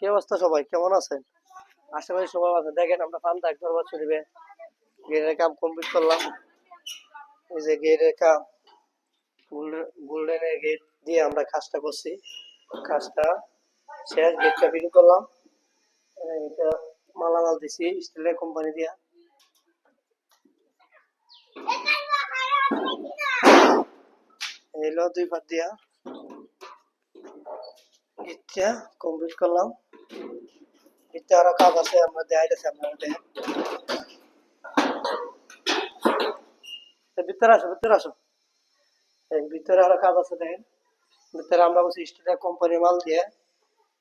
কি অবস্থা সবাই কেমন আছেন? আশা করি সবাই আছে। দেখেন আমরা পান্তা এক দরবার চলিবে গেটের কাম কমপ্লিট করলাম। এই যে গেটের কাম গোল্ডেনের গেট দিয়ে আমরা কাজটা করছি। কাজটা শেষ, গেটটা ফিটিং করলাম। এটা মালামাল দিছি স্টিলের কোম্পানি দিয়া। এলো দুই পাত দিয়া গেটটা কমপ্লিট করলাম। গেটটা আরো কাজ আছে, আমরা দেখাইতেছি আপনারা দেখেন। ভিতরে আসো, ভিতরে আসো। এই ভিতরে আরো কাজ আছে দেখেন। ভিতরে আমরা বলছি স্টিলের কোম্পানি মাল দিয়ে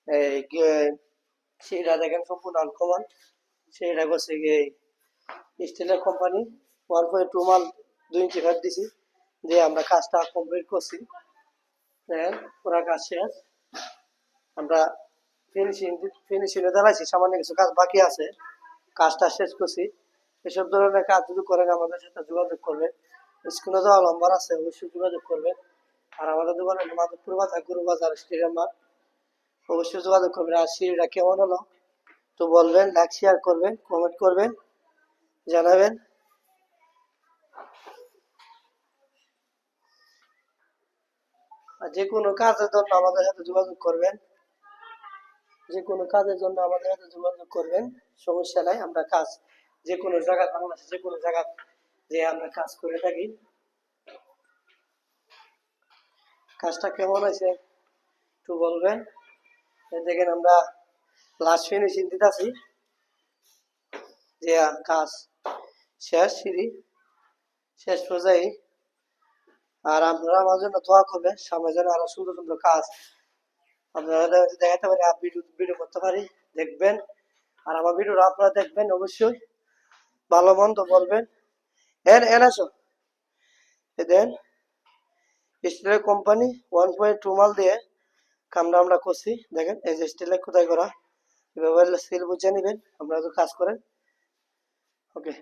এই সেটা দেখেন সম্পূর্ণ আনকমন। সেটা করছে গিয়ে স্টিলের কোম্পানি 1.2 মাল 2 ইঞ্চি ফ্যাট দিছি দিয়ে আমরা কাজটা কমপ্লিট করছি। দেখেন পুরা কাজ শেষ। আমরা ফিনিশিং এ দাঁড়াইছি, সামান্য কিছু কাজ বাকি আছে, কাজটা শেষ করছি। এসব ধরনের কাজ যদি করেন আমাদের সাথে যোগাযোগ করবেন। স্ক্রিনে দেওয়া নম্বর আছে, অবশ্যই যোগাযোগ করবেন। আর আমাদের দোকানে মাধবপুর বাজার গুরু বাজার স্টেডিয়াম মাঠ, অবশ্যই যোগাযোগ করবেন। আর সিঁড়িটা কেমন হলো তো বলবেন, লাইক শেয়ার করবেন, কমেন্ট করবেন, জানাবেন। আর যে কোনো কাজের জন্য আমাদের সাথে যোগাযোগ করবেন, যে কোনো কাজের জন্য আমাদের সাথে যোগাযোগ করবেন, সমস্যা নাই। আমরা কাজ যে কোনো জায়গা, বাংলাদেশে যে কোনো জায়গা যে আমরা কাজ করে থাকি। কাজটা কেমন হয়েছে একটু বলবেন। দেখেন আমরা লাস্ট ফিনিশিং দিতেছি যে কাজ শেষ, সিঁড়ি শেষ পর্যায়ে। আর আপনারা আমার জন্য দোয়া করবেন, সামনে যেন আরো সুন্দর সুন্দর কাজ আপনারা দেখাতে পারি, ভিডিও করতে পারি, দেখবেন। আর আমার ভিডিওটা আপনারা দেখবেন, অবশ্যই ভালো মন্দ বলবেন। এন আসো দেন স্টিলের কোম্পানি 1.2 মাল দিয়ে কামটা আমরা করছি। দেখেন এই যে স্টিলের কোথায় করা, এভাবে সিল বুঝে নেবেন আপনারা তো কাজ করেন। ওকে।